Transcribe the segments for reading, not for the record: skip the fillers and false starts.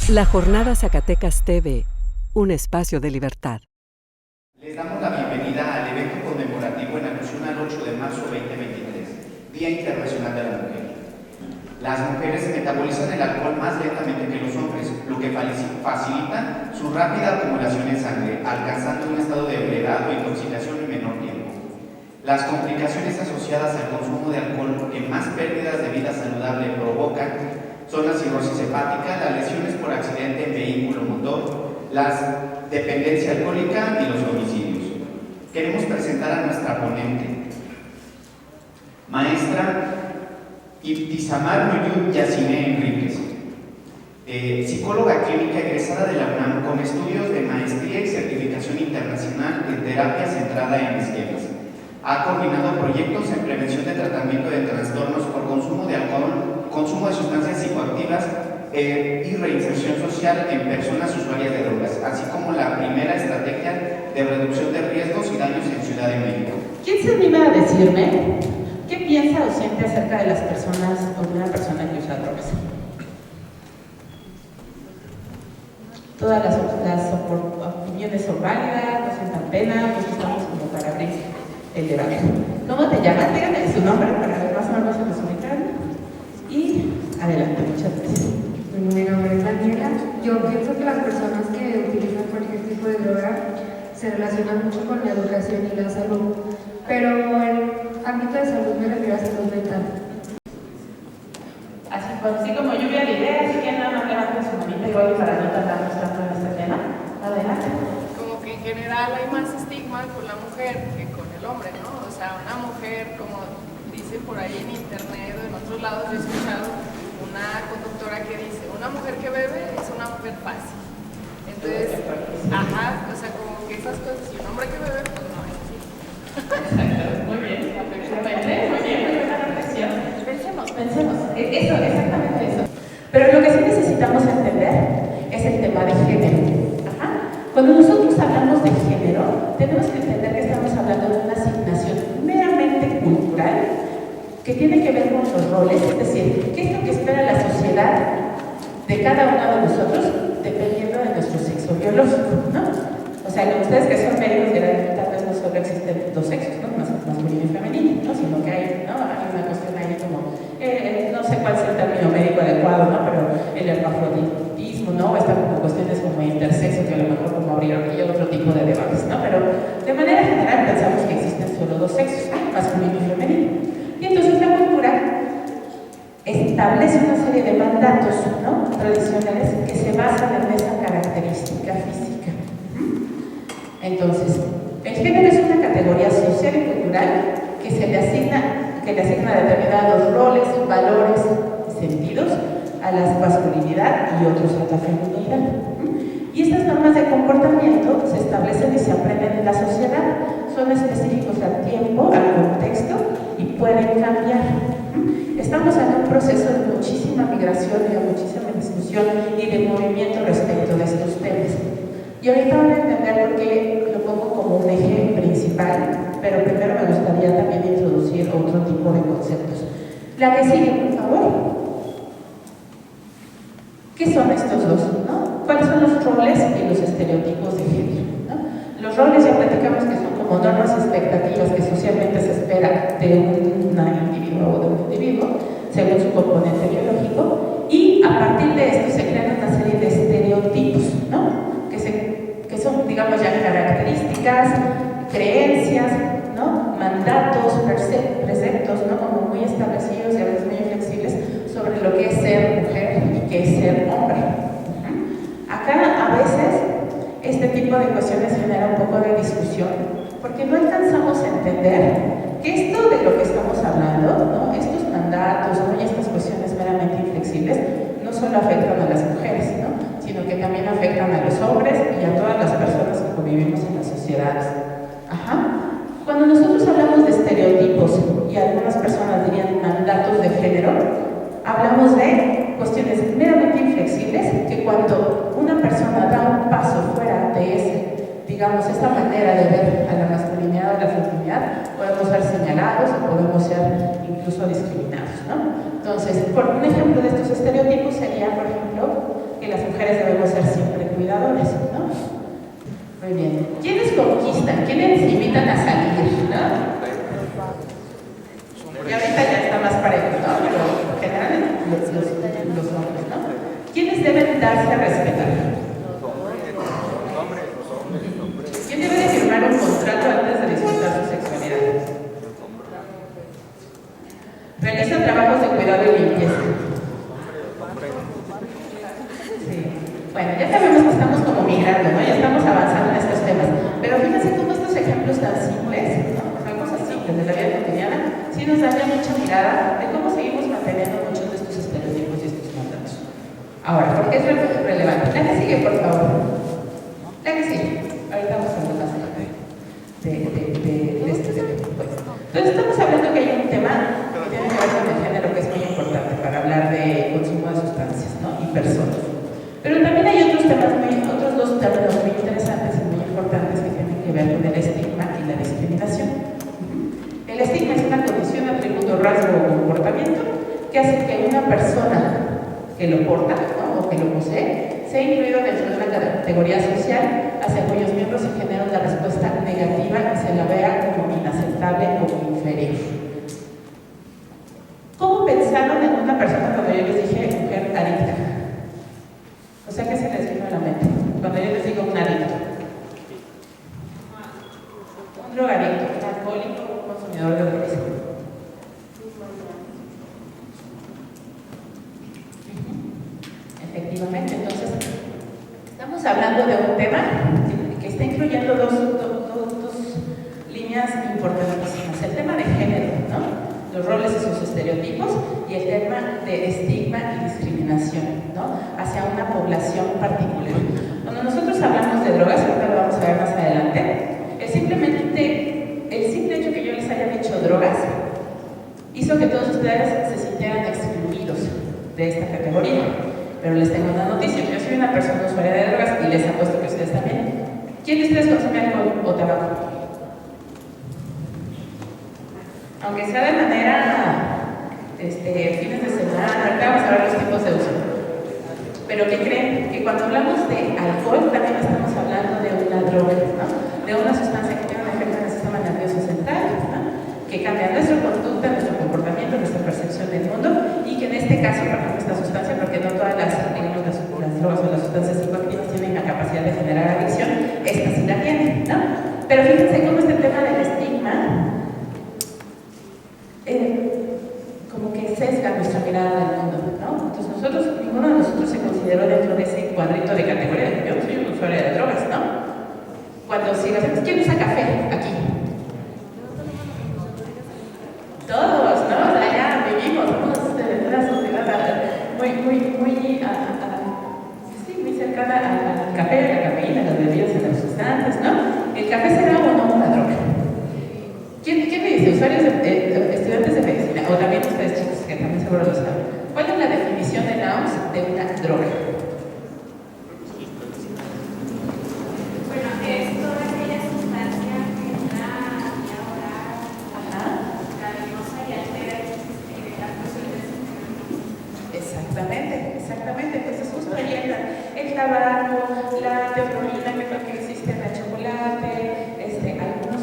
La Jornada Zacatecas TV, un espacio de libertad. Les damos la bienvenida al evento conmemorativo en alusión al 8 de marzo 2023, Día Internacional de la Mujer. Las mujeres metabolizan el alcohol más lentamente que los hombres, lo que facilita su rápida acumulación en sangre, alcanzando un estado de ebriedad o intoxicación en menor tiempo. Las complicaciones asociadas al consumo de alcohol que más pérdidas de vida saludable provocan son la cirrosis hepática, las lesiones por accidente en vehículo motor, la dependencia alcohólica y los homicidios. Queremos presentar a nuestra ponente, maestra Ibtisamar Nuyut Yacine Enríquez, psicóloga clínica egresada de la UNAM con estudios de maestría y certificación internacional en terapia centrada en esquemas. Ha coordinado proyectos en prevención de tratamiento de trastornos por consumo de alcohol, consumo de sustancias psicoactivas y reinserción social en personas usuarias de drogas, así como la primera estrategia de reducción de riesgos y daños en Ciudad de México. ¿Quién se anima a decirme qué piensa o siente acerca de las personas o de una persona que usa drogas? Todas las opiniones son válidas, no sientan pena, pues estamos como para abrir el debate. ¿Cómo te llamas? Díganme su nombre para ver más o menos en los ubican. Y adelante, muchas gracias. Mi nombre es Daniela. Yo pienso que las personas que utilizan cualquier tipo de droga se relacionan mucho con la educación y la salud, pero en ámbito de salud me refiero a salud mental. Así como lluvia de ideas, si quieren nada más levanten su manita y voy para no tardarnos tanto en este tema. Adelante. Como que en general hay más estigma con la mujer que con el hombre, ¿no? O sea, una mujer, como dicen por ahí en internet o en otros lados, yo he escuchado una conductora que dice, una mujer que bebe es una mujer fácil. Entonces, o sea, como que esas cosas, y un hombre que bebe, pues no es así. Exacto, muy bien, perfectamente, muy bien, muy buena reflexión. Pensemos, eso, exactamente eso. Pero lo que sí necesitamos entender es el tema de género. Cuando nosotros hablamos de género, tenemos que entender que estamos hablando de una asignación meramente cultural que tiene que ver con los roles, es decir, qué es lo que espera la sociedad de cada uno de nosotros dependiendo de nuestro sexo biológico, ¿no? O sea, ustedes que son médicos dirán, tal vez no solo existen dos sexos, ¿no? Masculino y femenino, ¿no? Sino que hay una cuestión ahí como, no sé cuál es el término médico adecuado, ¿no? Pero el hermafroditismo, ¿no? Están como cuestiones como intersexo, que a lo mejor como abrieron y otro tipo de debates, ¿no? Pero de manera general pensamos que existen solo dos sexos, ¿no? Masculino y femenino. Y entonces la cultura establece una serie de mandatos, ¿no? Tradicionales que se basan en esa característica física. Entonces, el género es una categoría social y cultural que le asigna determinados roles, valores y sentidos a la masculinidad y otros a la feminidad. Y estas normas de comportamiento se establecen y se aprenden en la sociedad, son específicos al tiempo, al contexto y pueden cambiar. Estamos en un proceso de muchísima migración y de muchísima discusión y de movimiento respecto de estos temas. Y ahorita van a entender por qué lo pongo como un eje principal, pero primero me gustaría también introducir otro tipo de conceptos. La que sigue, por favor. ¿Qué son estos dos? ¿No? ¿Cuáles son los roles y los estereotipos de género? ¿No? Los roles ya platicamos que son como normas y expectativas que socialmente se espera de un individuo o de un individuo, según su componente biológico, y a partir de esto se crean una serie de estereotipos, ¿no? Que son, digamos, ya características, creencias, ¿no? Mandatos, preceptos, ¿no? Como muy establecidos y a veces muy flexibles sobre lo que es ser mujer y qué es ser hombre. Acá a veces este tipo de cuestiones genera un poco de discusión porque no alcanzamos a entender que esto de lo que estamos hablando, ¿no? Estos mandatos, ¿no? Y estas cuestiones meramente inflexibles no solo afectan a las mujeres, ¿no? Sino que también afectan a los hombres y a todas las personas que convivimos en las sociedades. Cuando nosotros hablamos de estereotipos y algunas personas dirían mandatos de género, hablamos de cuestiones meramente inflexibles que cuando una persona da un paso fuera de esta manera de ver a la masculinidad o a la feminidad, podemos ser señalados o podemos ser incluso discriminados, ¿no? Entonces, un ejemplo de estos estereotipos sería, por ejemplo, que las mujeres debemos ser siempre cuidadores, ¿no? Muy bien. ¿Quiénes conquistan? ¿Quiénes invitan a salir, no? Y ahorita ya está más parejo, ¿no? Pero en general los hombres, ¿no? ¿Quiénes deben darse a respetar? ¿Quién debe de firmar un contrato antes de disfrutar su sexualidad? Realizan trabajos de cuidado y limpieza. Sí. Bueno, ya sabemos que estamos como migrando, ¿no? Ya estamos avanzando en estos temas. Pero fíjense cómo estos ejemplos tan simples, ¿no? O sea, cosas simples de la vida cotidiana, sí nos dan ya mucha mirada de cómo seguimos manteniendo muchos de estos estereotipos y estos mandatos. Ahora, ¿por qué es relevante? La que sigue, por favor. La que sigue. Ahorita vamos a hablar más de este tema. Pues. Entonces, estamos hablando que hay un tema que tiene que ver con el género que es muy importante para hablar de consumo de sustancias, ¿no? Y personas. Pero también hay otros dos términos muy interesantes y muy importantes que tienen que ver con el estigma y la discriminación. El estigma es una condición, atributo, rasgo o comportamiento que hace que una persona que lo porta, ¿no? O que lo posee sea incluido dentro de una categoría social hacia cuyos miembros se genera una respuesta negativa y se la vea como inaceptable o inferior. ¿Cómo pensaron en una persona cuando yo les dije mujer adicta? O sea, ¿qué se les vino a la mente cuando yo les digo un adicto? Un drogadicto, un alcohólico, un consumidor de drogas. Efectivamente, entonces estamos hablando de un tema que está incluyendo dos líneas importantísimas: el tema de género, ¿no? Los roles y sus estereotipos, y el tema de estigma y discriminación, ¿no? Hacia una población particular. Cuando nosotros hablamos de drogas, ahorita lo vamos a ver más adelante, el simple hecho que yo les haya dicho drogas hizo que todos ustedes se sintieran excluidos de esta categoría. Pero les tengo una noticia: yo soy una persona usuaria de drogas y les apuesto que ustedes también. ¿Quién de ustedes consume alcohol o tabaco? Aunque sea de manera, fines de semana, ahorita vamos a ver los tipos de uso. Pero ¿qué creen? Que cuando hablamos de alcohol también estamos hablando de una droga, ¿no? De una sustancia que tiene un efecto en el sistema nervioso central, ¿no? Que cambia nuestra conducta, nuestro comportamiento, nuestra percepción del mundo, y que en este caso, por ejemplo, esta sustancia, porque no todas las drogas o las sustancias psicoactivas tienen la capacidad de generar adicción, esta sí la tiene, ¿no? Pero fíjense cómo este tema del estigma como que sesga nuestra mirada del mundo, ¿no? Entonces ninguno de nosotros se consideró dentro de ese cuadrito de categoría. Yo soy un usuario de drogas, ¿no? Cuando sigas, ¿quién usa café aquí? Todos, ¿no? Allá vivimos, somos una sociedad muy cercana al café, a la cafeína, a las bebidas energizantes, ¿no? ¿El café será o no una droga? ¿Quién me dice? Usuarios, estudiantes de medicina, o también ustedes chicos, que también seguro lo saben. ¿Cuál es la definición de la OMS de una droga? Bueno, es toda aquella sustancia que entra y ahora cariñosa y altera las funciones. Exactamente. Entonces justo ahí entra el tabaco, la teoflorina, que es lo que existe en el chocolate, algunos,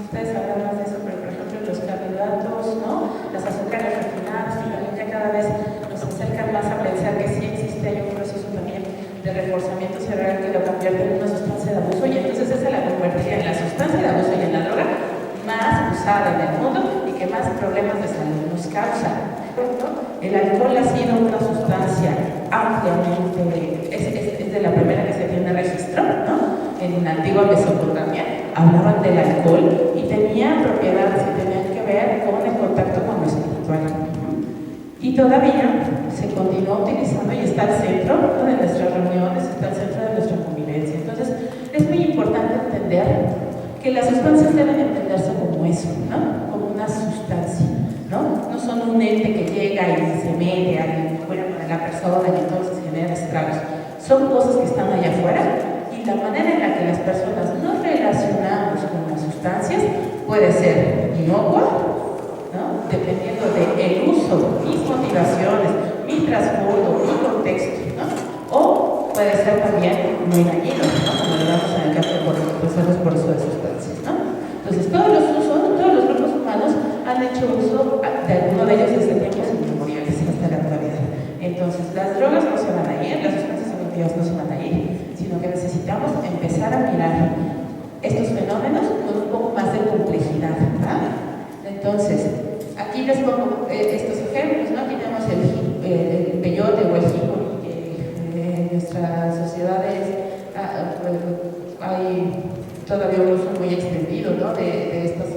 ustedes sabrán más de eso, pero por ejemplo los carbohidratos, ¿no? Las azúcares refinadas, que también ya cada vez nos acercan más a pensar que sí existe un proceso también de reforzamiento cerebral que lo convierte en una sustancia de abuso, y entonces esa la convertiría en la sustancia de abuso y en la droga más usada en el mundo y que más problemas de salud nos causa. El alcohol ha sido una sustancia ampliamente, es de la primera que se tiene registro, ¿no? En la antigua Mesopotamia hablaban del alcohol y tenía propiedades que tenían que ver con el contacto con lo espiritual. Y todavía se continúa utilizando y está al centro, ¿no? De nuestras reuniones, está al centro de nuestra convivencia. Entonces, es muy importante entender que las sustancias deben entenderse como eso, ¿no? Como una sustancia, ¿no? No son un ente que llega y se mete fuera para la persona y entonces genera estragos. Son cosas que están allá afuera, y la manera en la que las personas nos relacionamos con las sustancias puede ser inocua, ¿no? Dependiendo del uso, mis motivaciones, mi trasfondo, mi contexto, ¿no? ser también muy dañino, ¿no? Como lo vemos en el caso de personas por uso de sustancias, ¿no? Entonces, todos los grupos humanos han hecho uso de alguno de ellos desde tiempos inmemoriales hasta la actualidad. Entonces, las drogas no se van a ir, las sustancias psicoactivas no se van a ir, sino que necesitamos empezar a mirar estos fenómenos con un poco más de complejidad, ¿verdad? Entonces, aquí les pongo estos ejemplos, ¿no? Tenemos el peyote o el jícori, que en nuestras sociedades hay todavía un uso muy extendido, ¿no? de estas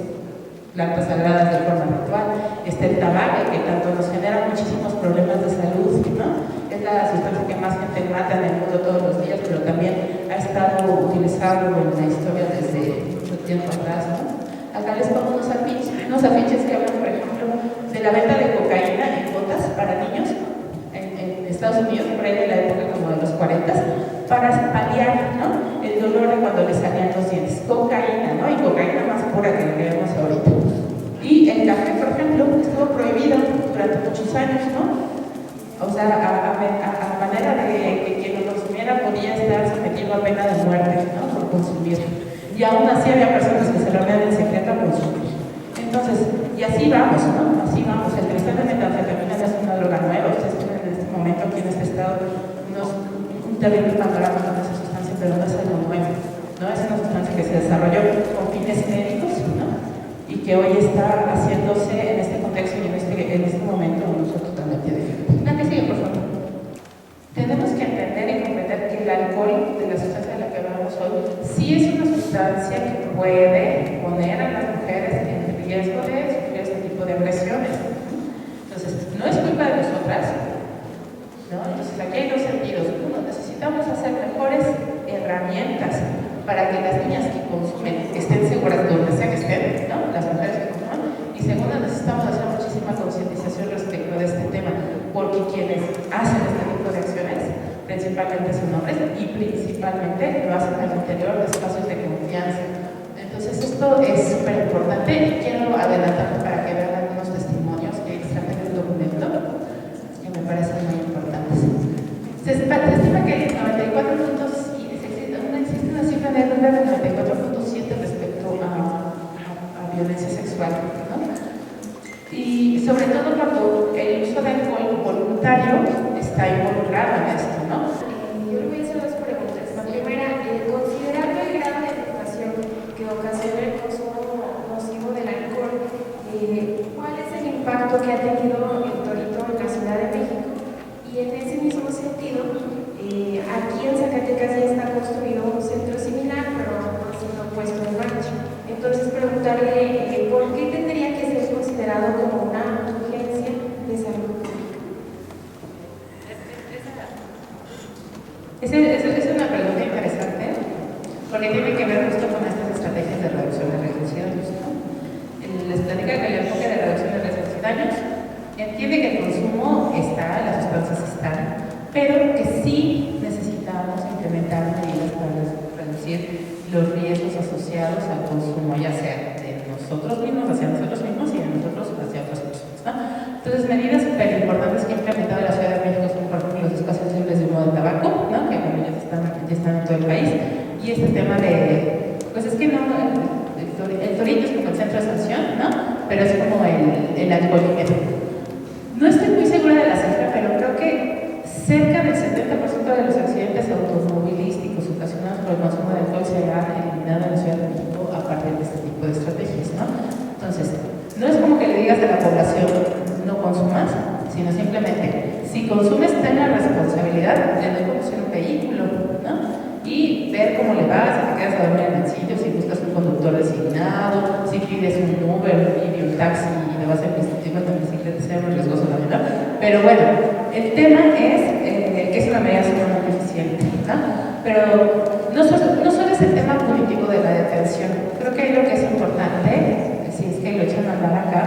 plantas sagradas de forma ritual. Está el tabaco, que tanto nos genera muchísimos problemas de salud, ¿no? Es la sustancia que más gente mata en el mundo todos los días, pero también ha estado utilizado en la historia desde mucho tiempo atrás, ¿no? Acá les pongo unos afiches que hablan, por ejemplo, de la venta de cocaína en gotas para niños en Estados Unidos, por ahí de la época como de los 40, para paliar, ¿no? El dolor de cuando les salían los dientes. Cocaína, ¿no? Y cocaína más pura que lo que vemos ahorita. Y el café, por ejemplo, estuvo prohibido durante muchos años, ¿no? O sea, a manera de que quien lo consumiera podía estar sometido a pena de muerte, ¿no? Por consumirlo. Y aún así había personas que se lo habían en secreto a consumir. Entonces, y así vamos, ¿no? Así vamos. El cristal de metanfetamina no es una droga nueva. Ustedes tienen en este momento aquí en este estado un terrible panorama con esa sustancia, pero no es algo nuevo, ¿no? Es una sustancia que se desarrolló con fines médicos, ¿no? Y que hoy está haciéndose en este contexto y en este momento un uso totalmente diferente. La que sigue, por favor. Tenemos que entender y comprender que el alcohol, de la sustancia de la que hablamos hoy, sí es una sustancia que puede poner a las mujeres en riesgo de sufrir este tipo de agresiones. Entonces, no es culpa de nosotras, ¿no? Entonces, aquí hay dos sentidos. Uno, necesitamos hacer mejores herramientas para que las niñas que consumen estén seguras donde sea que estén, ¿no? Las mujeres que consuman. Y segundo, necesitamos hacer muchísima concientización respecto de este tema, porque quienes hacen este tipo de acciones principalmente son hombres y principalmente lo hacen al interior de espacios de confianza. Entonces esto es súper importante y quiero adelantar para que vean algunos testimonios que extraen del documento que me parecen muy importantes. Se estima que el 94 puntos, existe una cifra de 94.7 respecto a violencia sexual, ¿no? Y sobre todo cuando el uso de alcohol voluntario está involucrado en esto, ¿no? Yo le voy a hacer dos preguntas. La primera, considerando el grado de afectación que ocasiona el consumo nocivo del alcohol, ¿cuál es el impacto que ha tenido el Torito en la Ciudad de México? Y en ese mismo sentido, aquí en Zacatecas ya está construido un centro similar, pero no ha sido puesto en marcha. Entonces, preguntarle por qué tendría que ser considerado como una urgencia de salud pública. Es una pregunta interesante, porque tiene que ver justo con estas estrategias de reducción de riesgos y daños, ¿no? La estrategia que le enfoque de reducción de riesgos y daños entiende que el consumo está, las sustancias están, pero que sí necesitamos implementar medidas para reducir los riesgos asociados al consumo, ya sea de nosotros mismos hacia nosotros mismos y de nosotros hacia otras personas, ¿no? Entonces, medidas súper importantes que ha implementado la Ciudad de México son, por ejemplo, los espacios libres de humo del tabaco, ¿no? Que bueno, ya están en todo el país, y este tema de, pues es que no, el Torito es como el centro de sanción, ¿no? Pero es como el alcoholímetro. No estoy muy segura de la cifra, pero creo que cerca del 70% de los accidentes automovilísticos ocasionados por el consumo de alcohol se han eliminado en la Ciudad de México a partir de este tipo de estrategias, ¿no? Entonces, no es como que le digas a la población no consumas, sino simplemente si consumes ten la responsabilidad de no conducir un vehículo, ¿no? Y ver cómo le vas, si te quedas a dormir en el sitio, si buscas un conductor designado, si pides un Uber, un Didi, un taxi y le vas a bicicleta, sea muy riesgoso la verdad. Pero bueno, el tema es que es una medida sumamente eficiente, ¿no? Pero no solo es el tema político de la detención. Creo que ahí lo que es importante, si es que lo echan a andar acá,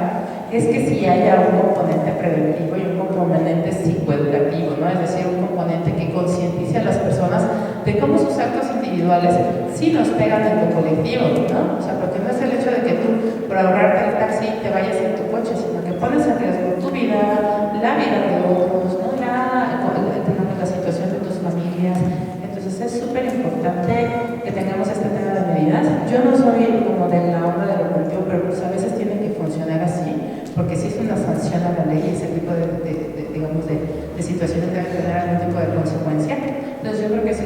es que si haya un componente preventivo y un componente psicoeducativo, ¿no? Es decir, un componente que concientice a las personas de cómo sus actos individuales sí nos pegan en lo colectivo, ¿no? O sea, porque no es el hecho de que tú, por ahorrarte el taxi, te vayas en tu coche, sino que pones en riesgo tu vida, la vida de otros, ¿no? La situación de tus familias. Entonces, situaciones deben tener algún tipo de consecuencia. Entonces yo creo que sí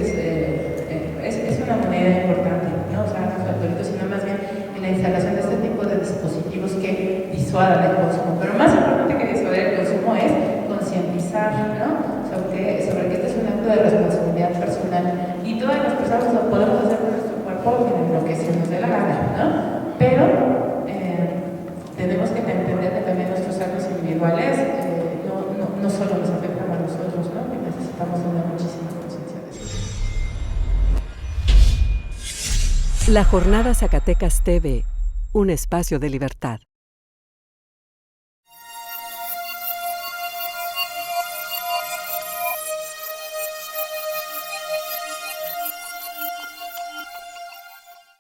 es una moneda importante, ¿no? O sea, no solo el delito, sino más bien en la instalación de este tipo de dispositivos que disuadan el consumo. Pero más importante que disuadir el consumo es concientizar, ¿no? Sobre que este es un acto de responsabilidad personal y todas las personas lo podemos hacer con nuestro cuerpo en lo que se nos dé la gana, ¿no? Pero tenemos que entender que también nuestros actos individuales no solo nos afectan a nosotros, ¿no? Que necesitamos tener muchísima conciencia de eso. La Jornada Zacatecas TV, un espacio de libertad.